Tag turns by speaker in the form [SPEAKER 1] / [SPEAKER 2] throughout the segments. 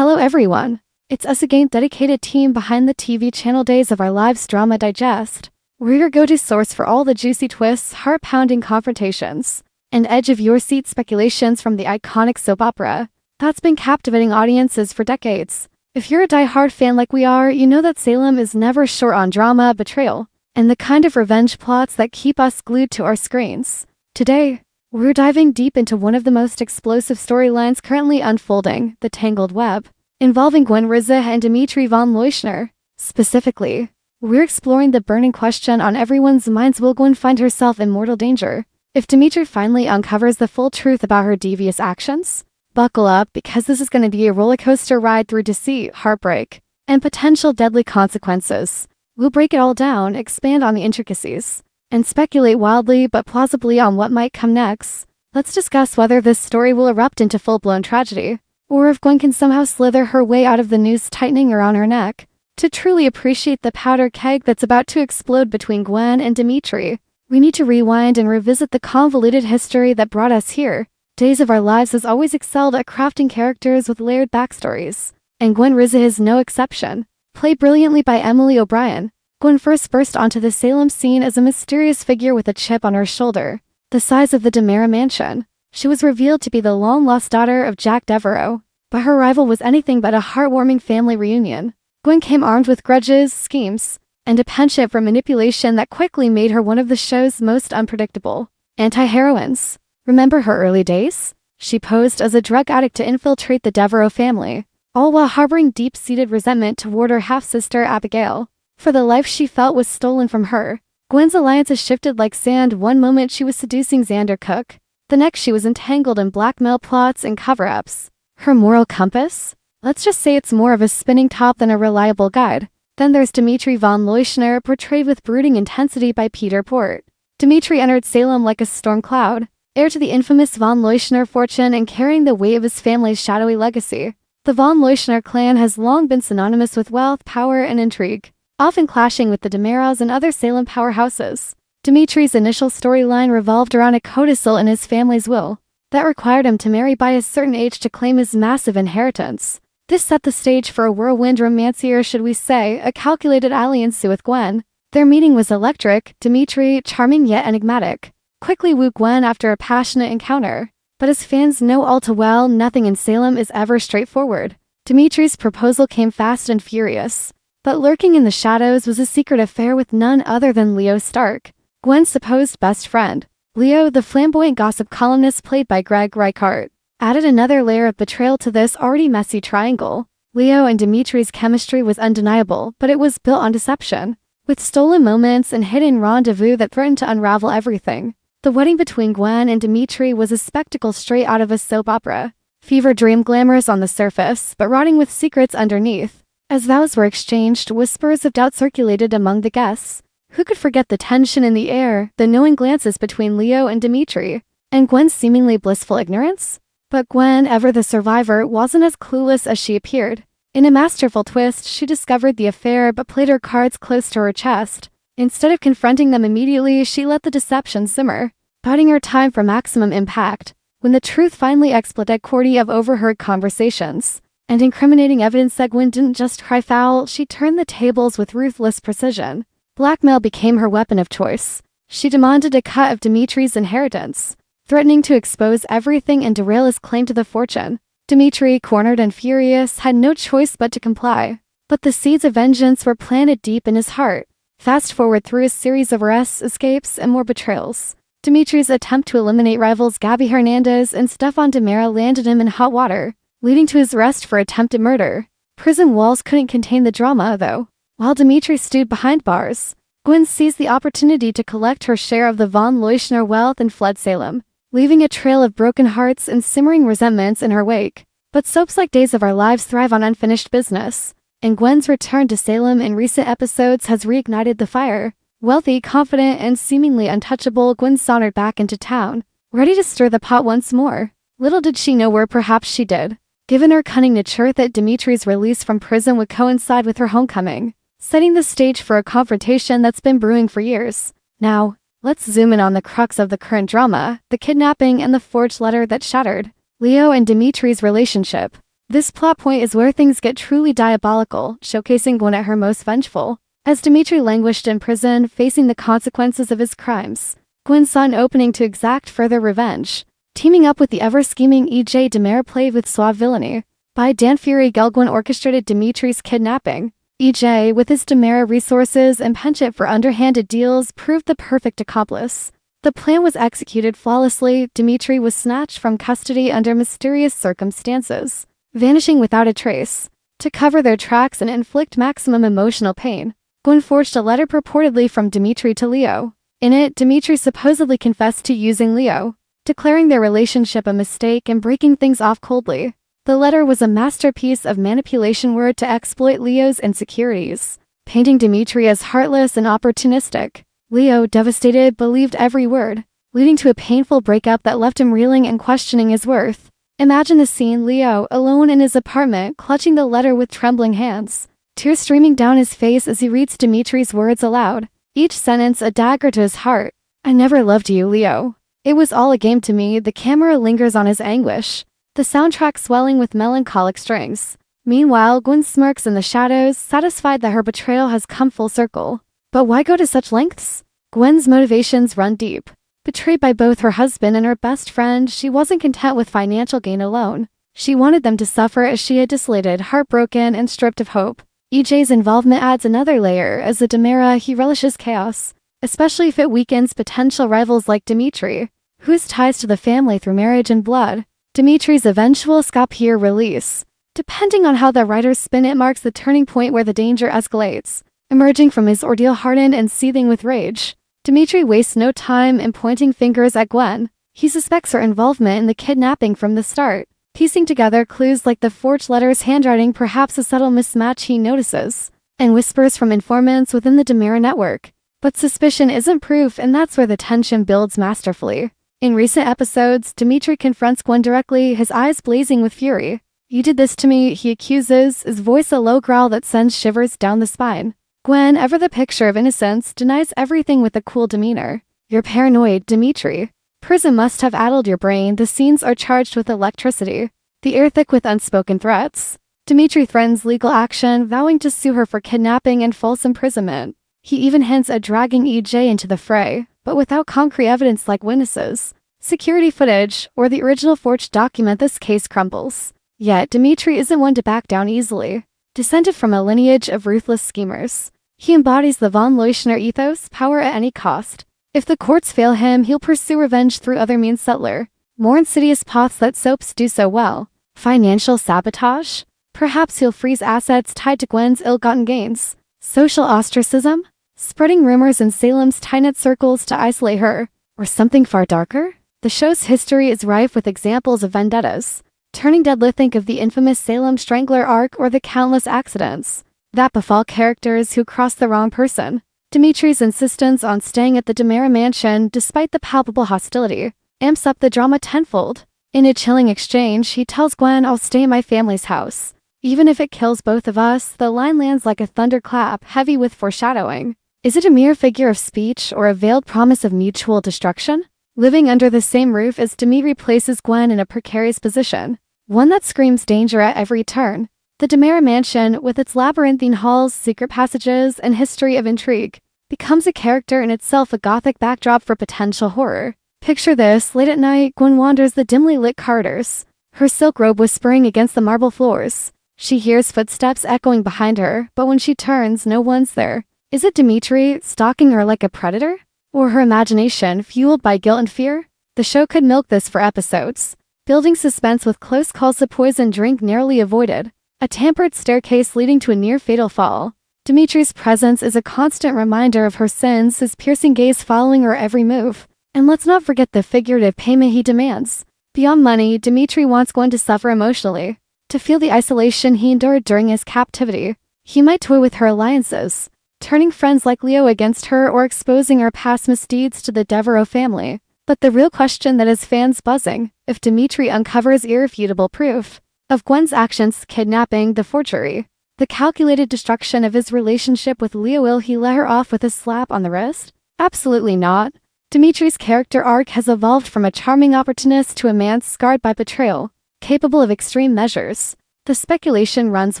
[SPEAKER 1] Hello everyone! It's us again, dedicated team behind the TV channel Days of Our Lives Drama Digest. We're your go-to source for all the juicy twists, heart-pounding confrontations, and edge-of-your-seat speculations from the iconic soap opera that's been captivating audiences for decades. If you're a die-hard fan like we are, you know that Salem is never short on drama, betrayal, and the kind of revenge plots that keep us glued to our screens. Today, we're diving deep into one of the most explosive storylines currently unfolding, the tangled web, involving Gwen and Dmitri von Lechner. Specifically, we're exploring the burning question on everyone's minds: will Gwen find herself in mortal danger if Dimitri finally uncovers the full truth about her devious actions? Buckle up, because this is going to be a rollercoaster ride through deceit, heartbreak, and potential deadly consequences. We'll break it all down, expand on the intricacies, and speculate wildly but plausibly on what might come next. Let's discuss whether this story will erupt into full-blown tragedy, or if Gwen can somehow slither her way out of the noose tightening around her neck. To truly appreciate the powder keg that's about to explode between Gwen and Dmitri, we need to rewind and revisit the convoluted history that brought us here. Days of Our Lives has always excelled at crafting characters with layered backstories, and Gwen is no exception. Played brilliantly by Emily O'Brien, Gwen first burst onto the Salem scene as a mysterious figure with a chip on her shoulder, the size of the Demera mansion. She was revealed to be the long-lost daughter of Jack Devereaux, but her arrival was anything but a heartwarming family reunion. Gwen came armed with grudges, schemes, and a penchant for manipulation that quickly made her one of the show's most unpredictable anti-heroines. Remember her early days? She posed as a drug addict to infiltrate the Devereaux family, all while harboring deep-seated resentment toward her half-sister Abigail for the life she felt was stolen from her. Gwen's alliances shifted like sand. One moment she was seducing Xander Cook, the next she was entangled in blackmail plots and cover-ups. Her moral compass? Let's just say it's more of a spinning top than a reliable guide. Then there's Dmitri von Lechner, portrayed with brooding intensity by Peter Port. Dmitri entered Salem like a storm cloud, heir to the infamous von Lechner fortune and carrying the weight of his family's shadowy legacy. The von Lechner clan has long been synonymous with wealth, power, and intrigue, often clashing with the Demeras and other Salem powerhouses. Dimitri's initial storyline revolved around a codicil in his family's will that required him to marry by a certain age to claim his massive inheritance. This set the stage for a whirlwind romancier, should we say, a calculated alliance with Gwen. Their meeting was electric. Dmitri, charming yet enigmatic, quickly wooed Gwen after a passionate encounter. But as fans know all too well, nothing in Salem is ever straightforward. Dimitri's proposal came fast and furious, but lurking in the shadows was a secret affair with none other than Leo Stark, Gwen's supposed best friend. Leo, the flamboyant gossip columnist played by Greg Reichart, added another layer of betrayal to this already messy triangle. Leo and Dimitri's chemistry was undeniable, but it was built on deception, with stolen moments and hidden rendezvous that threatened to unravel everything. The wedding between Gwen and Dmitri was a spectacle straight out of a soap opera. Fever dream glamorous on the surface, but rotting with secrets underneath. As vows were exchanged, whispers of doubt circulated among the guests. Who could forget the tension in the air, the knowing glances between Leo and Dmitri, and Gwen's seemingly blissful ignorance? But Gwen, ever the survivor, wasn't as clueless as she appeared. In a masterful twist, she discovered the affair but played her cards close to her chest. Instead of confronting them immediately, she let the deception simmer, biding her time for maximum impact. When the truth finally exploded, Cordy of overheard conversations and incriminating evidence that Gwen didn't just cry foul, she turned the tables with ruthless precision. Blackmail became her weapon of choice. She demanded a cut of Dimitri's inheritance, threatening to expose everything and derail his claim to the fortune. Dmitri, cornered and furious, had no choice but to comply. But the seeds of vengeance were planted deep in his heart. Fast forward through a series of arrests, escapes, and more betrayals. Dimitri's attempt to eliminate rivals Gabby Hernandez and Stefan Demera landed him in hot water, leading to his arrest for attempted murder. Prison walls couldn't contain the drama, though. While Dmitri stood behind bars, Gwen seized the opportunity to collect her share of the von Lechner wealth and fled Salem, leaving a trail of broken hearts and simmering resentments in her wake. But soaps like Days of Our Lives thrive on unfinished business, and Gwen's return to Salem in recent episodes has reignited the fire. Wealthy, confident, and seemingly untouchable, Gwen sauntered back into town, ready to stir the pot once more. Little did she know, or perhaps she did, given her cunning nature, that Dimitri's release from prison would coincide with her homecoming, setting the stage for a confrontation that's been brewing for years. Now, let's zoom in on the crux of the current drama, the kidnapping and the forged letter that shattered Leo and Dimitri's relationship. This plot point is where things get truly diabolical, showcasing Gwen at her most vengeful. As Dmitri languished in prison, facing the consequences of his crimes, Gwen saw an opening to exact further revenge. Teaming up with the ever-scheming E.J. Demare played with suave villainy. By Dan Fury, Gwen orchestrated Dimitri's kidnapping. E.J., with his Demare resources and penchant for underhanded deals, proved the perfect accomplice. The plan was executed flawlessly. Dmitri was snatched from custody under mysterious circumstances, vanishing without a trace. To cover their tracks and inflict maximum emotional pain, Gwen forged a letter purportedly from Dimitri to Leo. In it, Dimitri supposedly confessed to using Leo, declaring their relationship a mistake and breaking things off coldly. The letter was a masterpiece of manipulation word to exploit Leo's insecurities, painting Dimitri as heartless and opportunistic. Leo, devastated, believed every word, leading to a painful breakup that left him reeling and questioning his worth. Imagine the scene: Leo, alone in his apartment, clutching the letter with trembling hands, tears streaming down his face as he reads Dimitri's words aloud, each sentence a dagger to his heart. "I never loved you, Leo. It was all a game to me." The camera lingers on his anguish, the soundtrack swelling with melancholic strings. Meanwhile, Gwen smirks in the shadows, satisfied that her betrayal has come full circle. But why go to such lengths? Gwen's motivations run deep. Betrayed by both her husband and her best friend, she wasn't content with financial gain alone. She wanted them to suffer as she had desolated, heartbroken, and stripped of hope. EJ's involvement adds another layer. As a Demare, he relishes chaos, especially if it weakens potential rivals like Dmitri, whose ties to the family through marriage and blood. Dimitri's eventual escape or release, depending on how the writers spin it, marks the turning point where the danger escalates. Emerging from his ordeal hardened and seething with rage, Dmitri wastes no time in pointing fingers at Gwen. He suspects her involvement in the kidnapping from the start, piecing together clues like the forged letter's handwriting, perhaps a subtle mismatch he notices, and whispers from informants within the Demare network. But suspicion isn't proof, and that's where the tension builds masterfully. In recent episodes, Dmitri confronts Gwen directly, his eyes blazing with fury. "You did this to me," he accuses, his voice a low growl that sends shivers down the spine. Gwen, ever the picture of innocence, denies everything with a cool demeanor. "You're paranoid, Dmitri. Prison must have addled your brain." The scenes are charged with electricity, the air thick with unspoken threats. Dmitri threatens legal action, vowing to sue her for kidnapping and false imprisonment. He even hints at dragging EJ into the fray, but without concrete evidence like witnesses, security footage, or the original forged document, this case crumbles. Yet, Dmitri isn't one to back down easily. Descended from a lineage of ruthless schemers, he embodies the von Lechner ethos, power at any cost. If the courts fail him, he'll pursue revenge through other means subtler, more insidious paths that soaps do so well. Financial sabotage? Perhaps he'll freeze assets tied to Gwen's ill-gotten gains. Social ostracism? Spreading rumors in Salem's tight-knit circles to isolate her. Or something far darker? The show's history is rife with examples of vendettas, turning deadly. Think of the infamous Salem Strangler arc or the countless accidents that befall characters who cross the wrong person. Dimitri's insistence on staying at the Demare mansion despite the palpable hostility amps up the drama tenfold. In a chilling exchange, he tells Gwen, "I'll stay in my family's house, even if it kills both of us." The line lands like a thunderclap, heavy with foreshadowing. Is it a mere figure of speech or a veiled promise of mutual destruction? Living under the same roof as Dmitri places Gwen in a precarious position, one that screams danger at every turn. The Demare mansion, with its labyrinthine halls, secret passages, and history of intrigue, becomes a character in itself, a gothic backdrop for potential horror. Picture this: late at night, Gwen wanders the dimly lit corridors, her silk robe whispering against the marble floors. She hears footsteps echoing behind her, but when she turns, no one's there. Is it Dmitri, stalking her like a predator? Or her imagination, fueled by guilt and fear? The show could milk this for episodes, building suspense with close calls, a poisoned drink narrowly avoided, a tampered staircase leading to a near-fatal fall. Dimitri's presence is a constant reminder of her sins, his piercing gaze following her every move. And let's not forget the figurative payment he demands. Beyond money, Dmitri wants Gwen to suffer emotionally, to feel the isolation he endured during his captivity. He might toy with her alliances, turning friends like Leo against her or exposing her past misdeeds to the Devereaux family. But the real question that has fans buzzing: if Dmitri uncovers irrefutable proof of Gwen's actions, kidnapping, the forgery, the calculated destruction of his relationship with Leo, will he let her off with a slap on the wrist? Absolutely not. Dimitri's character arc has evolved from a charming opportunist to a man scarred by betrayal, capable of extreme measures. The speculation runs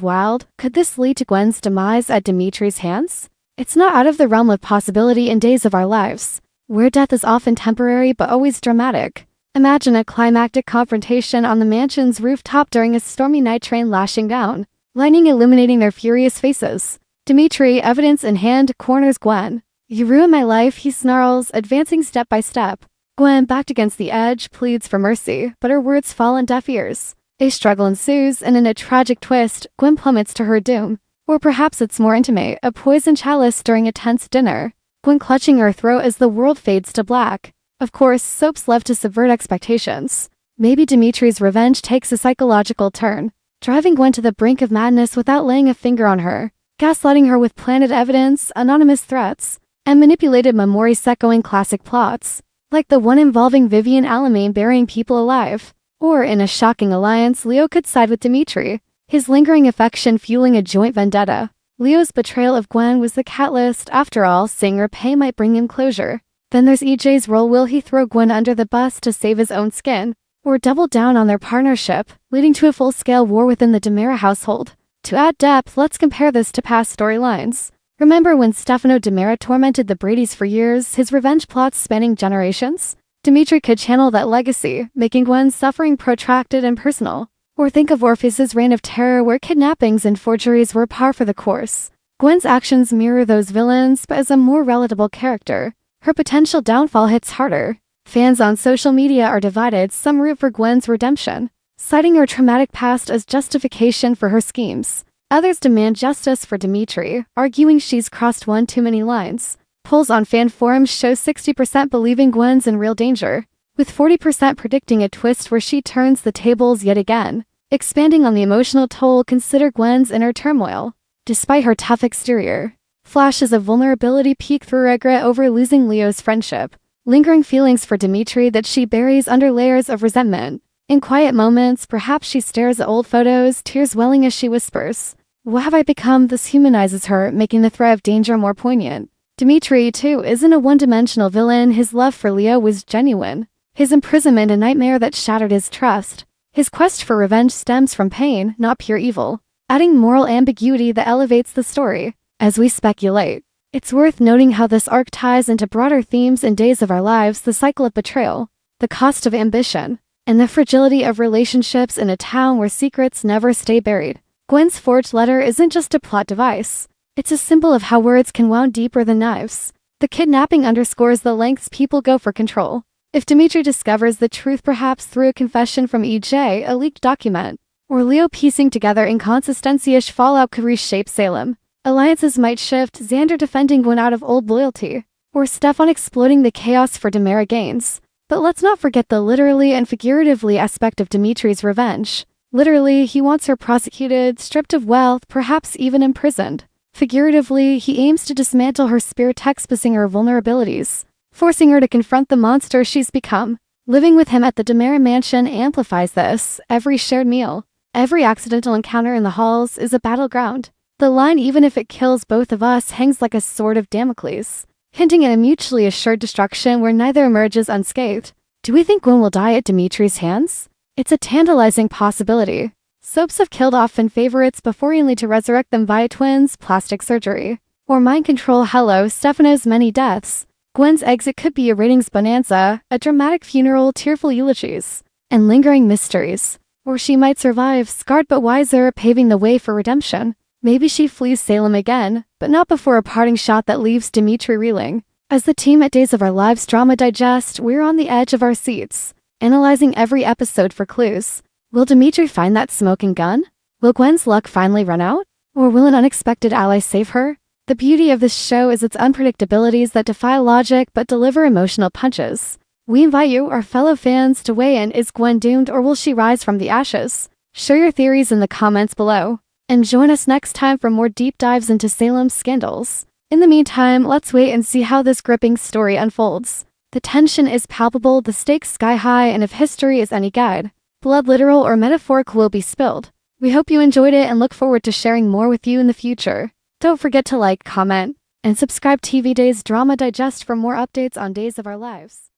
[SPEAKER 1] wild. Could this lead to Gwen's demise at Dimitri's hands? It's not out of the realm of possibility in Days of Our Lives, where death is often temporary but always dramatic. Imagine a climactic confrontation on the mansion's rooftop during a stormy night, train lashing down, lightning illuminating their furious faces. Dimitri, evidence in hand, corners Gwen. "You ruined my life," he snarls, advancing step by step. Gwen, backed against the edge, pleads for mercy, but her words fall on deaf ears. A struggle ensues, and in a tragic twist, Gwen plummets to her doom. Or perhaps it's more intimate, a poisoned chalice during a tense dinner. Gwen clutching her throat as the world fades to black. Of course, soaps love to subvert expectations. Maybe Dimitri's revenge takes a psychological turn, driving Gwen to the brink of madness without laying a finger on her, gaslighting her with planted evidence, anonymous threats, and manipulated memories echoing classic plots, like the one involving Vivian Alamein burying people alive. Or, in a shocking alliance, Leo could side with Dimitri, his lingering affection fueling a joint vendetta. Leo's betrayal of Gwen was the catalyst. After all, seeing her pay might bring him closure. Then there's EJ's role. Will he throw Gwen under the bus to save his own skin, or double down on their partnership, leading to a full-scale war within the Demira household? To add depth, let's compare this to past storylines. Remember when Stefano Demira tormented the Bradys for years, his revenge plots spanning generations? Dmitri could channel that legacy, making Gwen's suffering protracted and personal. Or think of Orpheus's reign of terror, where kidnappings and forgeries were par for the course. Gwen's actions mirror those villains, but as a more relatable character. Her potential downfall hits harder. Fans on social media are divided. Some root for Gwen's redemption, citing her traumatic past as justification for her schemes. Others demand justice for Dmitri, arguing she's crossed one too many lines. Polls on fan forums show 60% believing Gwen's in real danger, with 40% predicting a twist where she turns the tables yet again. Expanding on the emotional toll, consider Gwen's inner turmoil. Despite her tough exterior, flashes of vulnerability peek through regret over losing Leo's friendship, lingering feelings for Dmitri that she buries under layers of resentment. In quiet moments, perhaps she stares at old photos, tears welling as she whispers, "What have I become?" This humanizes her, making the threat of danger more poignant. Dmitri, too, isn't a one-dimensional villain. His love for Leo was genuine. His imprisonment a nightmare that shattered his trust. His quest for revenge stems from pain, not pure evil, adding moral ambiguity that elevates the story. As we speculate, it's worth noting how this arc ties into broader themes in Days of Our Lives: the cycle of betrayal, the cost of ambition, and the fragility of relationships in a town where secrets never stay buried. Gwen's forged letter isn't just a plot device. It's a symbol of how words can wound deeper than knives. The kidnapping underscores the lengths people go for control. If Dimitri discovers the truth, perhaps through a confession from EJ, a leaked document, or Leo piecing together inconsistency-ish, fallout could reshape Salem. Alliances might shift, Xander defending Gwen out of old loyalty, or Stefan exploiting the chaos for Demira gains. But let's not forget the literally and figuratively aspect of Dimitri's revenge. Literally, he wants her prosecuted, stripped of wealth, perhaps even imprisoned. Figuratively, he aims to dismantle her spirit, exposing her vulnerabilities, forcing her to confront the monster she's become. Living with him at the Demira mansion amplifies this. Every shared meal, every accidental encounter in the halls is a battleground. The line, "even if it kills both of us," hangs like a sword of Damocles, hinting at a mutually assured destruction where neither emerges unscathed. Do we think Gwen will die at Dimitri's hands? It's a tantalizing possibility. Soaps have killed off fan favorites before, only to resurrect them via twins, plastic surgery, or mind control. Hello, Stefano's many deaths. Gwen's exit could be a ratings bonanza, a dramatic funeral, tearful eulogies, and lingering mysteries. Or she might survive, scarred but wiser, paving the way for redemption. Maybe she flees Salem again, but not before a parting shot that leaves Dmitri reeling. As the team at Days of Our Lives Drama digest, we're on the edge of our seats, analyzing every episode for clues. Will Dmitri find that smoking gun? Will Gwen's luck finally run out? Or will an unexpected ally save her? The beauty of this show is its unpredictabilities that defy logic but deliver emotional punches. We invite you, our fellow fans, to weigh in. Is Gwen doomed, or will she rise from the ashes? Share your theories in the comments below, and join us next time for more deep dives into Salem's scandals. In the meantime, let's wait and see how this gripping story unfolds. The tension is palpable, the stakes sky high, and if history is any guide, blood, literal or metaphorical, will be spilled. We hope you enjoyed it and look forward to sharing more with you in the future. Don't forget to like, comment, and subscribe. TV Days Drama Digest for more updates on Days of Our Lives.